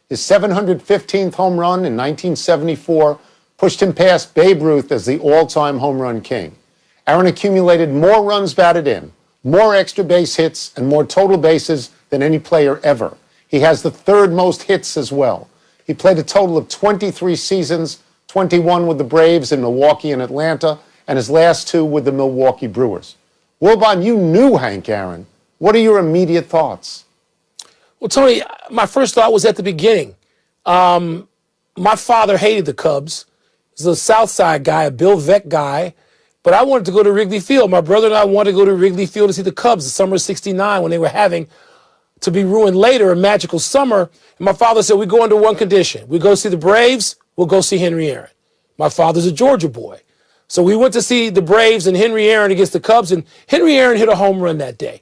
His 715th home run in 1974 pushed him past Babe Ruth as the all-time home run king. Aaron accumulated more runs batted in, more extra base hits, and more total bases than any player ever. He has the third most hits as well. He played a total of 23 seasons, 21 with the Braves in Milwaukee and Atlanta, and his last 2 with the Milwaukee Brewers. Wilbon, you knew Hank Aaron. What are your immediate thoughts? Well, Tony, my first thought was at the beginning. My father hated the Cubs. He's a South Side guy, a Bill Veeck guy. But I wanted to go to Wrigley Field. My brother and I wanted to go to Wrigley Field to see the Cubs the summer of '69 when they were having, to be ruined later, a magical summer. And my father said, we go under one condition. We go see the Braves, we'll go see Henry Aaron. My father's a Georgia boy. So we went to see the Braves and Henry Aaron against the Cubs, and Henry Aaron hit a home run that day.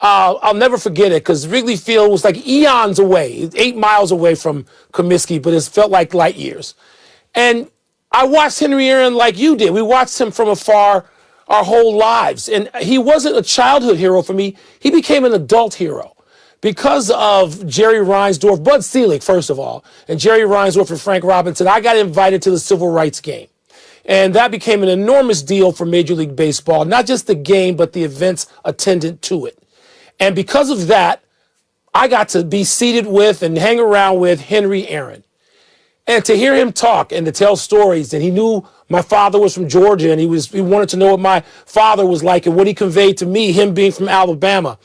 I'll never forget it because Wrigley Field was like eons away, 8 miles away from Comiskey, but it felt like light years. And I watched Henry Aaron like you did. We watched him from afar our whole lives. And he wasn't a childhood hero for me. He became an adult hero because of Jerry Reinsdorf, Bud Selig, first of all, and Jerry Reinsdorf and Frank Robinson. I got invited to the Civil Rights game. And that became an enormous deal for Major League Baseball, not just the game, but the events attendant to it. And because of that, I got to be seated with and hang around with Henry Aaron. And to hear him talk and to tell stories, and he knew my father was from Georgia, and he wanted to know what my father was like and what he conveyed to me, him being from Alabama.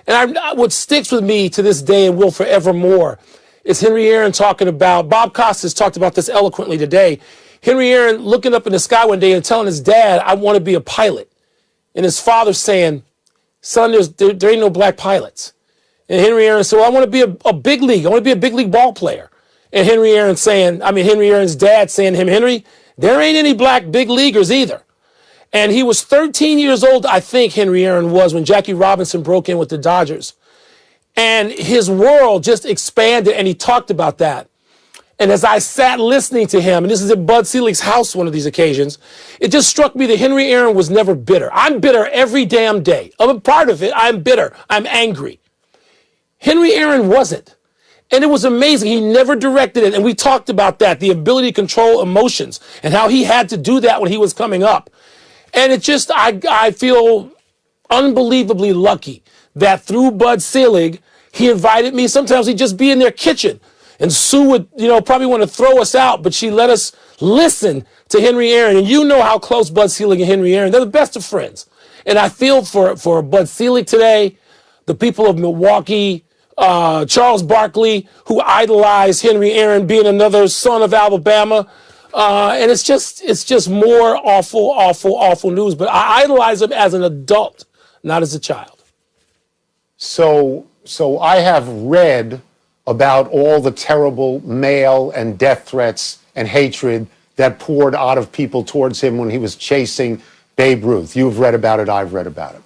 And what sticks with me to this day and will forevermore is Henry Aaron talking about, Bob Costas talked about this eloquently today, Henry Aaron looking up in the sky one day and telling his dad, I want to be a pilot. And his father saying, son, there ain't no black pilots. And Henry Aaron said, well, I want to be a big league. I want to be a big league ball player. And Henry Aaron's dad saying to him, Henry, there ain't any black big leaguers either. And he was 13 years old, I think Henry Aaron was, when Jackie Robinson broke in with the Dodgers. And his world just expanded, and he talked about that. And as I sat listening to him, and this is at Bud Selig's house one of these occasions, it just struck me that Henry Aaron was never bitter. I'm bitter every damn day. I'm a part of it. I'm bitter. I'm angry. Henry Aaron wasn't. And it was amazing. He never directed it. And we talked about that, the ability to control emotions and how he had to do that when he was coming up. And it just, I feel unbelievably lucky that through Bud Selig, he invited me. Sometimes he'd just be in their kitchen. And Sue would, probably want to throw us out, but she let us listen to Henry Aaron. And you know how close Bud Selig and Henry Aaron, they're the best of friends. And I feel for Bud Selig today, the people of Milwaukee, Charles Barkley, who idolized Henry Aaron being another son of Alabama. And it's just more awful news. But I idolize him as an adult, not as a child. So I have read about all the terrible mail and death threats and hatred that poured out of people towards him when he was chasing Babe Ruth. You've read about it. I've read about it.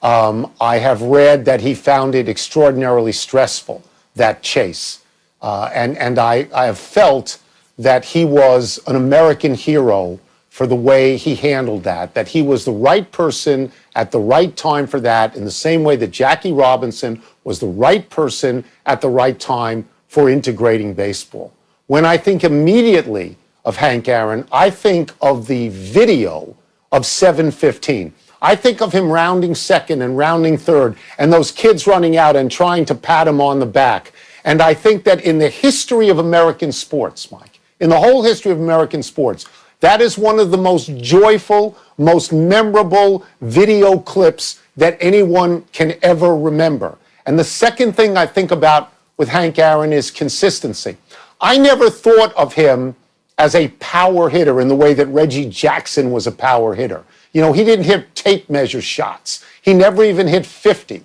I have read that he found it extraordinarily stressful, that chase. And I have felt that he was an American hero for the way he handled that he was the right person at the right time for that, in the same way that Jackie Robinson was the right person at the right time for integrating baseball. When I think immediately of Hank Aaron, I think of the video of 7:15. I think of him rounding second and rounding third, and those kids running out and trying to pat him on the back. And I think that in the history of American sports, Mike, in the whole history of American sports, that is one of the most joyful, most memorable video clips that anyone can ever remember. And the second thing I think about with Hank Aaron is consistency. I never thought of him as a power hitter in the way that Reggie Jackson was a power hitter. He didn't hit tape measure shots. He never even hit 50.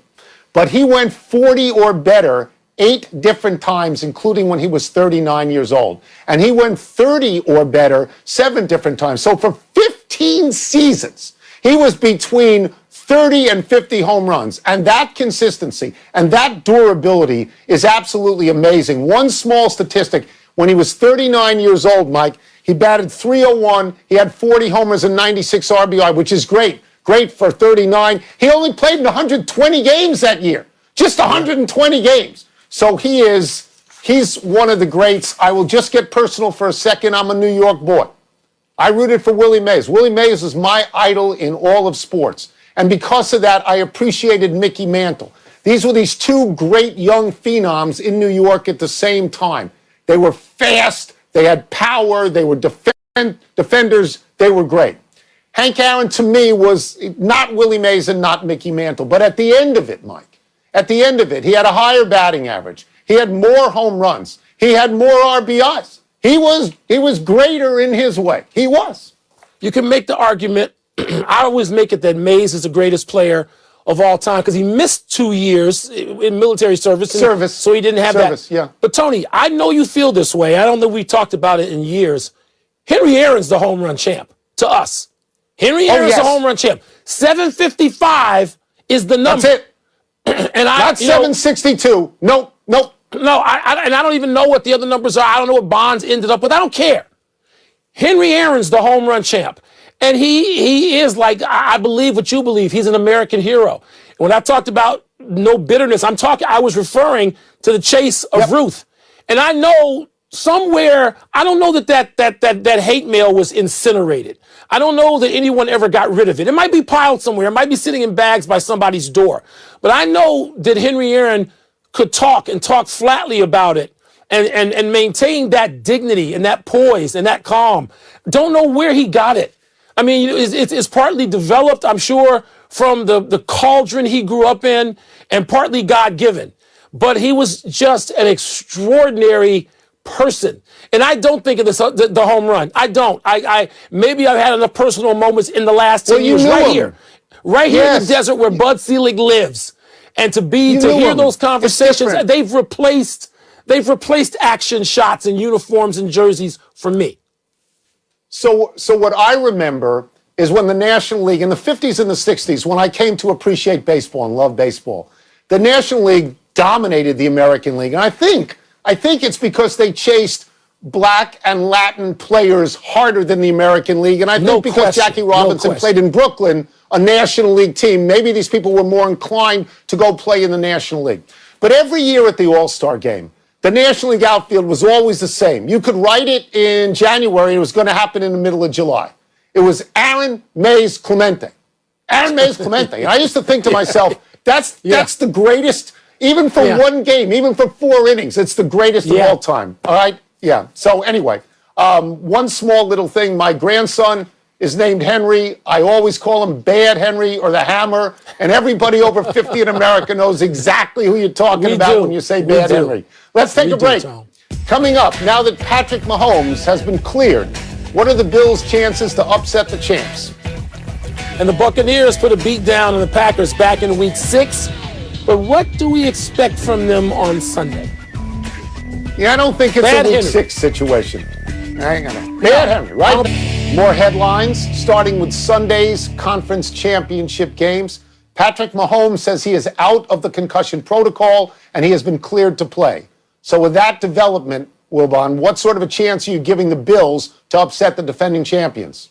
But he went 40 or better 8 different times, including when he was 39 years old. And he went 30 or better 7 different times. So for 15 seasons, he was between 30 and 50 home runs. And that consistency and that durability is absolutely amazing. One small statistic, when he was 39 years old, Mike, he batted .301. He had 40 homers and 96 RBI, which is great. Great for 39. He only played in 120 games that year. Just 120 games. So he is He's one of the greats. I will just get personal for a second. I'm a New York boy. I rooted for Willie Mays. Willie Mays was my idol in all of sports. And because of that, I appreciated Mickey Mantle. These were these two great young phenoms in New York at the same time. They were fast, they had power, they were defenders, they were great. Hank Aaron, to me, was not Willie Mays and not Mickey Mantle. But at the end of it, Mike, at the end of it, he had a higher batting average. He had more home runs. He had more RBIs. He was greater in his way. He was. You can make the argument. I always make it that Mays is the greatest player of all time because he missed 2 years in military service. So he didn't have that. Yeah. But Tony, I know you feel this way. I don't know we talked about it in years. Henry Aaron's the home run champ to us. Henry Aaron's the home run champ. 755 is the number. That's it. And not 762. Nope. No, and I don't even know what the other numbers are. I don't know what Bonds ended up with. I don't care. Henry Aaron's the home run champ. And he is, like, I believe what you believe. He's an American hero. And when I talked about no bitterness, I was referring to the chase of Ruth. And I know somewhere, I don't know that hate mail was incinerated. I don't know that anyone ever got rid of it. It might be piled somewhere. It might be sitting in bags by somebody's door. But I know that Henry Aaron could talk and talk flatly about it and maintain that dignity and that poise and that calm. Don't know where he got it. I mean, it's partly developed, I'm sure, from the cauldron he grew up in and partly God-given. But he was just an extraordinary person. And I don't think of the home run. I don't. Maybe I've had enough personal moments in the last 10 years right here in the desert where Bud Selig lives. And to hear those conversations, they've replaced action shots and uniforms and jerseys for me. So what I remember is when the National League in the 50s and the 60s, when I came to appreciate baseball and love baseball, the National League dominated the American League. And I think it's because they chased black and Latin players harder than the American League. And I think because Jackie Robinson played in Brooklyn, a National League team, maybe these people were more inclined to go play in the National League. But every year at the All-Star game, the National League outfield was always the same. You could write it in January. It was going to happen in the middle of July. It was Aaron, Mays, Clemente. Aaron, Mays, Clemente. And I used to think to myself, that's the greatest, even for one game, even for 4 innings, it's the greatest of all time. All right? Yeah. So anyway, one small little thing. My grandson is named Henry. I always call him Bad Henry or the Hammer. And everybody over 50 in America knows exactly who you're talking about when you say Bad Henry. Let's take a break. Coming up, now that Patrick Mahomes has been cleared, what are the Bills' chances to upset the champs? And the Buccaneers put a beat down on the Packers back in Week 6. But what do we expect from them on Sunday? Yeah, I don't think it's a Week 6 situation. Hang on. Bad Henry, right? More headlines, starting with Sunday's conference championship games. Patrick Mahomes says he is out of the concussion protocol and he has been cleared to play. So with that development, Wilbon, what sort of a chance are you giving the Bills to upset the defending champions?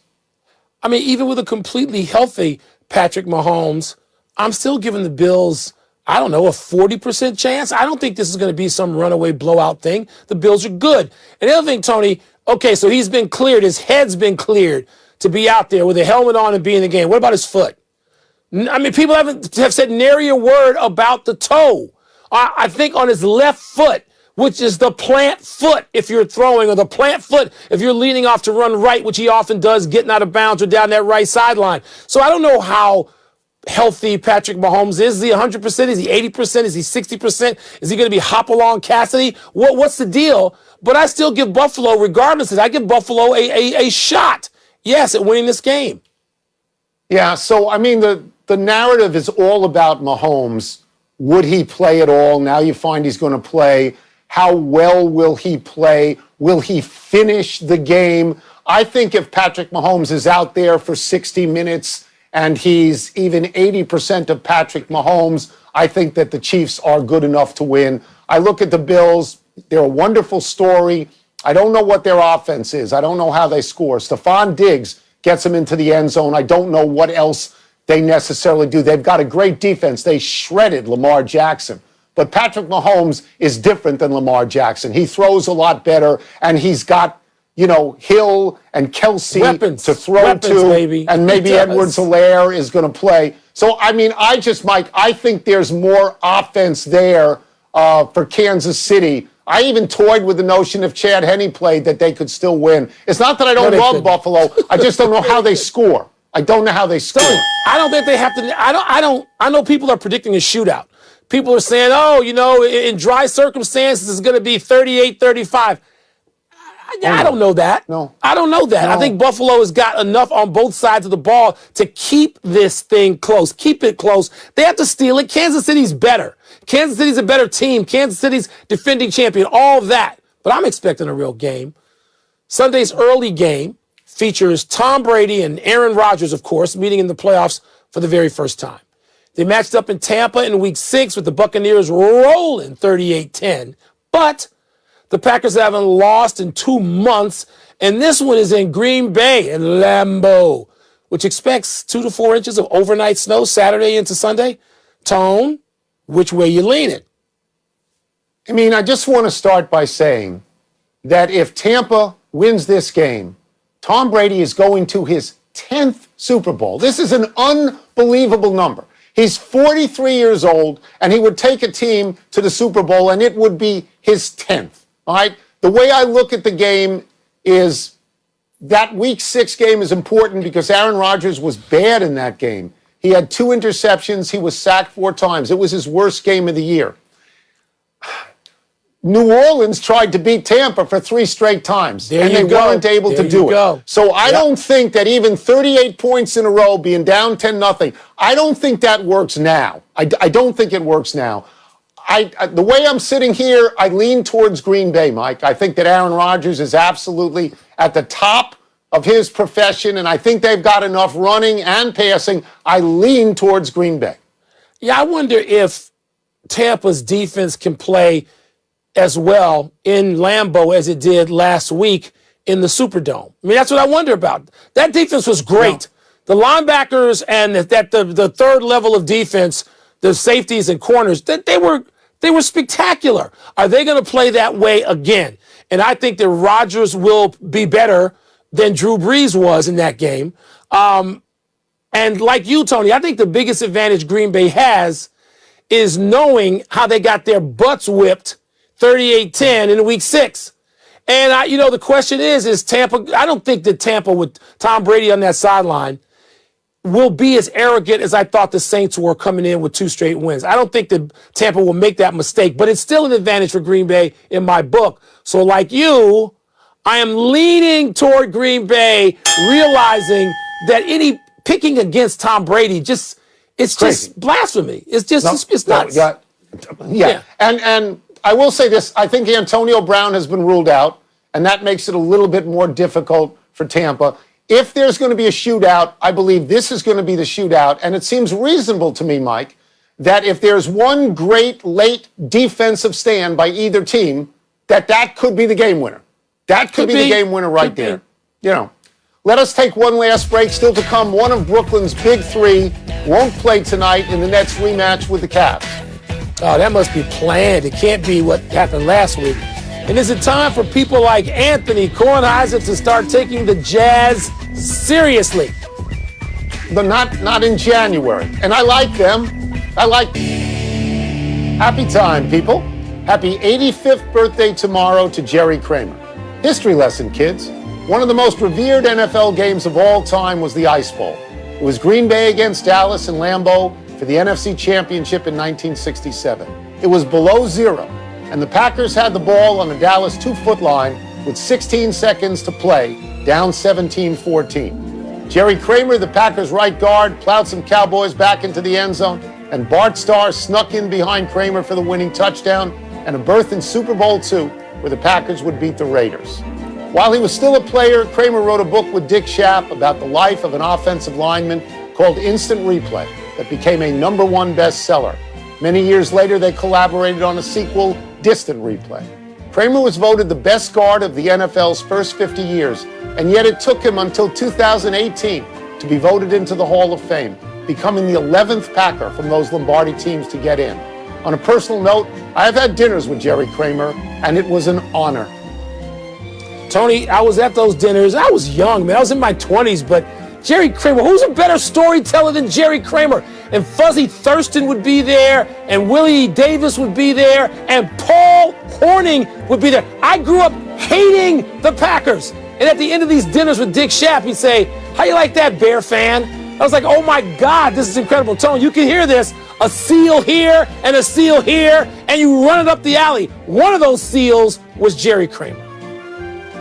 I mean, even with a completely healthy Patrick Mahomes, I'm still giving the Bills, I don't know, a 40% chance. I don't think this is going to be some runaway blowout thing. The Bills are good. And the other thing, Tony, okay, so he's been cleared. His head's been cleared to be out there with a helmet on and be in the game. What about his foot? I mean, people have said nary a word about the toe. I think on his left foot, which is the plant foot if you're throwing, or the plant foot if you're leaning off to run right, which he often does, getting out of bounds or down that right sideline. So I don't know how healthy Patrick Mahomes is. Is he 100%? Is he 80%? Is he 60%? Is he going to be Hopalong Cassidy? What's the deal? But I still give Buffalo, regardless, I give Buffalo a shot, yes, at winning this game. Yeah, so, I mean, the narrative is all about Mahomes. Would he play at all? Now you find he's going to play. How well will he play? Will he finish the game? I think if Patrick Mahomes is out there for 60 minutes and he's even 80% of Patrick Mahomes, I think that the Chiefs are good enough to win. I look at the Bills. They're a wonderful story. I don't know what their offense is. I don't know how they score. Stephon Diggs gets them into the end zone. I don't know what else they necessarily do. They've got a great defense. They shredded Lamar Jackson. But Patrick Mahomes is different than Lamar Jackson. He throws a lot better, and he's got, Hill and Kelsey to throw to, baby. and maybe Edwards-Helaire is going to play. So, Mike, I think there's more offense there for Kansas City. I even toyed with the notion if Chad Henne played that they could still win. It's not that I don't love Buffalo. I just don't know how they score. I don't know how they score. I don't think they have to. I know people are predicting a shootout. People are saying, in dry circumstances, it's going to be 38-35. I don't know that. No. I don't know that. No. I think Buffalo has got enough on both sides of the ball to keep this thing close. Keep it close. They have to steal it. Kansas City's better. Kansas City's a better team. Kansas City's defending champion. All of that. But I'm expecting a real game. Sunday's early game features Tom Brady and Aaron Rodgers, of course, meeting in the playoffs for the very first time. They matched up in Tampa in Week 6 with the Buccaneers rolling 38-10. But the Packers haven't lost in 2 months, and this one is in Green Bay in Lambeau, which expects 2 to 4 inches of overnight snow Saturday into Sunday. Tone, which way you leaning? I just want to start by saying that if Tampa wins this game, Tom Brady is going to his 10th Super Bowl. This is an unbelievable number. He's 43 years old, and he would take a team to the Super Bowl, and it would be his 10th. All right? The way I look at the game is that Week 6 game is important because Aaron Rodgers was bad in that game. He had 2 interceptions. He was sacked 4 times. It was his worst game of the year. New Orleans tried to beat Tampa for 3 straight times, and they weren't able to do it. So I don't think that even 38 points in a row, being down 10-0, I don't think that works now. I don't think it works now. The way I'm sitting here, I lean towards Green Bay, Mike. I think that Aaron Rodgers is absolutely at the top of his profession, and I think they've got enough running and passing. I lean towards Green Bay. Yeah, I wonder if Tampa's defense can play as well in Lambeau as it did last week in the Superdome. That's what I wonder about. That defense was great. The linebackers and the third level of defense, the safeties and corners, they were spectacular. Are they going to play that way again? And I think that Rodgers will be better than Drew Brees was in that game. And like you, Tony, I think the biggest advantage Green Bay has is knowing how they got their butts whipped 38-10 in Week 6. And, the question is Tampa, I don't think that Tampa with Tom Brady on that sideline will be as arrogant as I thought the Saints were coming in with 2 straight wins. I don't think that Tampa will make that mistake, but it's still an advantage for Green Bay in my book. So like you, I am leaning toward Green Bay, realizing that any picking against Tom Brady it's just blasphemy. It's just, it's nuts. Yeah. And I will say this, I think Antonio Brown has been ruled out, and that makes it a little bit more difficult for Tampa. If there's going to be a shootout, I believe this is going to be the shootout, and it seems reasonable to me, Mike, that if there's one great late defensive stand by either team, that could be the game winner. That could be the game winner right there. Let us take one last break. Still to come, one of Brooklyn's big 3 won't play tonight in the Nets rematch with the Cavs. Oh, that must be planned. It can't be what happened last week. And is it time for people like Anthony Kornheiser to start taking the Jazz seriously? But not in January. And I like them. Happy time, people. Happy 85th birthday tomorrow to Jerry Kramer. History lesson, kids. One of the most revered NFL games of all time was the Ice Bowl. It was Green Bay against Dallas in Lambeau for the NFC Championship in 1967. It was below 0, and the Packers had the ball on the Dallas 2-foot line with 16 seconds to play, down 17-14. Jerry Kramer, the Packers' right guard, plowed some Cowboys back into the end zone, and Bart Starr snuck in behind Kramer for the winning touchdown and a berth in Super Bowl II, where the Packers would beat the Raiders. While he was still a player, Kramer wrote a book with Dick Schaap about the life of an offensive lineman called Instant Replay that became a #1 bestseller. Many years later, they collaborated on a sequel, Distant Replay. Kramer was voted the best guard of the NFL's first 50 years, and yet it took him until 2018 to be voted into the Hall of Fame, becoming the 11th Packer from those Lombardi teams to get in. On a personal note, I have had dinners with Jerry Kramer, and it was an honor. Tony, I was at those dinners. I was young, man. I was in my 20s, but Jerry Kramer, who's a better storyteller than Jerry Kramer? And Fuzzy Thurston would be there, and Willie Davis would be there, and Paul Hornung would be there. I grew up hating the Packers. And at the end of these dinners with Dick Schaap, he'd say, "How you like that, Bear fan?" I was like, oh my God, this is incredible. Tony, you can hear this. A seal here and a seal here, and you run it up the alley. One of those seals was Jerry Kramer.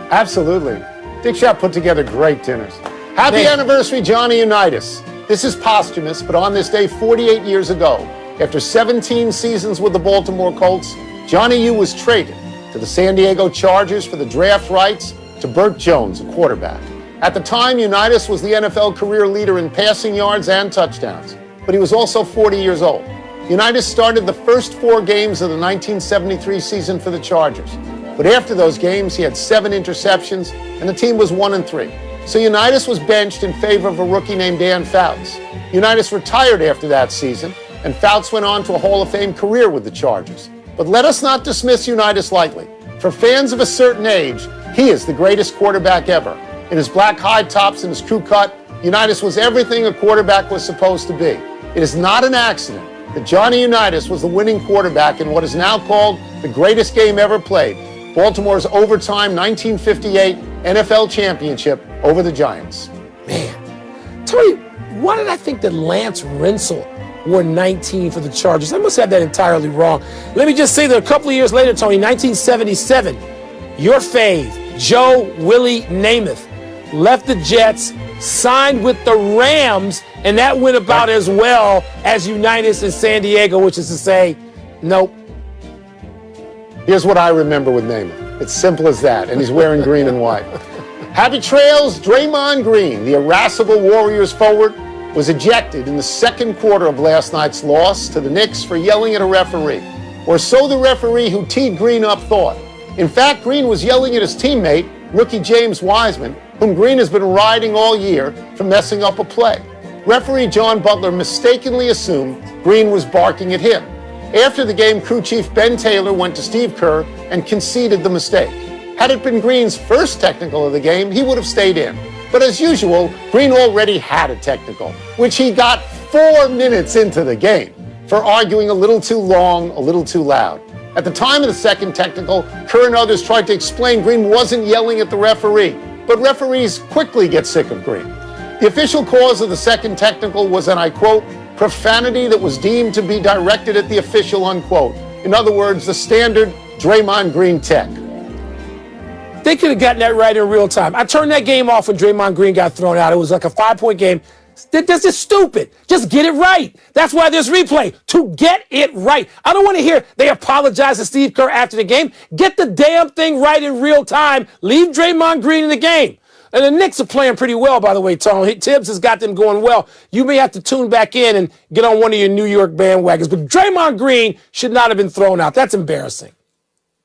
Absolutely. Dick Schaap put together great dinners. Happy anniversary, Johnny Unitas. This is posthumous, but on this day 48 years ago, after 17 seasons with the Baltimore Colts, Johnny U was traded to the San Diego Chargers for the draft rights to Burt Jones, a quarterback. At the time, Unitas was the NFL career leader in passing yards and touchdowns, but he was also 40 years old. Unitas started the first 4 games of the 1973 season for the Chargers. But after those games, he had 7 interceptions, and the team was 1-3. So Unitas was benched in favor of a rookie named Dan Fouts. Unitas retired after that season, and Fouts went on to a Hall of Fame career with the Chargers. But let us not dismiss Unitas lightly. For fans of a certain age, he is the greatest quarterback ever. In his black high tops and his crew cut, Unitas was everything a quarterback was supposed to be. It is not an accident that Johnny Unitas was the winning quarterback in what is now called the greatest game ever played, Baltimore's overtime 1958 NFL championship over the Giants. Man, Tony, why did I think that Lance Rensel wore 19 for the Chargers? I must have that entirely wrong. Let me just say that a couple of years later, Tony, 1977, your fave, Joe Willie Namath, left the Jets, signed with the Rams, and that went about as well as Unitas in San Diego, which is to say, nope. Here's what I remember with Namath. It's simple as that, and he's wearing green and white. Happy trails, Draymond Green, the irascible Warriors forward, was ejected in the second quarter of last night's loss to the Knicks for yelling at a referee. Or so the referee who teed Green up thought. In fact, Green was yelling at his teammate, rookie James Wiseman, whom Green has been riding all year for messing up a play. Referee John Butler mistakenly assumed Green was barking at him. After the game, crew chief Ben Taylor went to Steve Kerr and conceded the mistake. Had it been Green's first technical of the game, he would have stayed in. But as usual, Green already had a technical, which he got 4 minutes into the game for arguing a little too long, a little too loud. At the time of the second technical, Kerr and others tried to explain Green wasn't yelling at the referee, but referees quickly get sick of Green. The official cause of the second technical was, and I quote, profanity that was deemed to be directed at the official, unquote. In other words, the standard Draymond Green tech. They could have gotten that right in real time. I turned that game off when Draymond Green got thrown out. It was like a 5-point game. That's just stupid. Just get it right. That's why there's replay, to get it right. I don't want to hear they apologize to Steve Kerr after the game. Get the damn thing right in real time. Leave Draymond Green in the game. And the Knicks are playing pretty well, by the way, Tony. Tibbs has got them going well. You may have to tune back in and get on one of your New York bandwagons. But Draymond Green should not have been thrown out. That's embarrassing.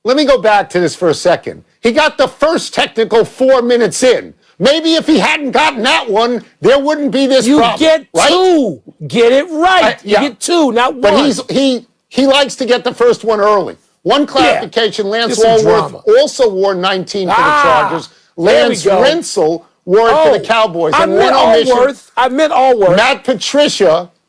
Let me go back to this for a second. He got the first technical 4 minutes in. Maybe if he hadn't gotten that one, there wouldn't be this problem. You get right? 2. Get it right. You get 2, not 1. But he likes to get the first one early. One clarification, Lance Allworth also wore 19 for the Chargers. Lance Rensel wore it for the Cowboys. I meant Allworth.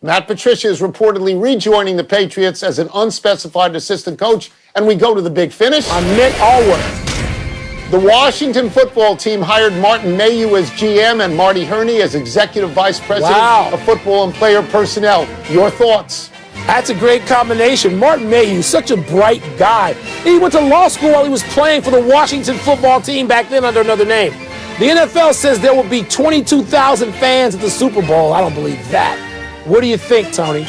Matt Patricia is reportedly rejoining the Patriots as an unspecified assistant coach. And we go to the big finish. I meant Allworth. The Washington football team hired Martin Mayhew as GM and Marty Herney as executive vice president of football and player personnel. Your thoughts? That's a great combination. Martin Mayhew, such a bright guy. He went to law school while he was playing for the Washington football team back then under another name. The NFL says there will be 22,000 fans at the Super Bowl. I don't believe that. What do you think, Tony?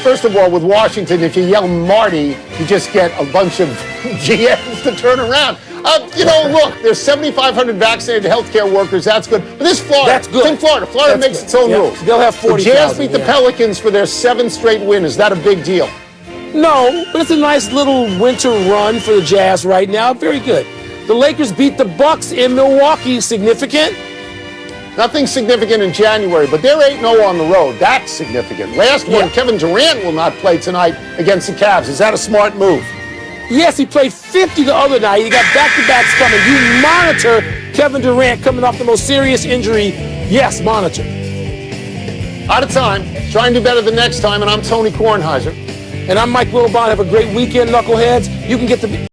First of all, with Washington, if you yell Marty, you just get a bunch of GMs to turn around. Look, there's 7,500 vaccinated healthcare workers. That's good. But this Florida. That's good. It's in Florida. Florida makes its own rules. They'll have 40,000. The Jazz beat the Pelicans for their 7th straight win. Is that a big deal? No, but it's a nice little winter run for the Jazz right now. Very good. The Lakers beat the Bucks in Milwaukee. Significant? Nothing significant in January, but they're 8-0 on the road. That's significant. Last one, Kevin Durant will not play tonight against the Cavs. Is that a smart move? Yes, he played 50 the other night. He got back-to-backs coming. You monitor Kevin Durant coming off the most serious injury. Yes, monitor. Out of time. Try and do better the next time, and I'm Tony Kornheiser. And I'm Mike Wilbon. Have a great weekend, knuckleheads. You can get the...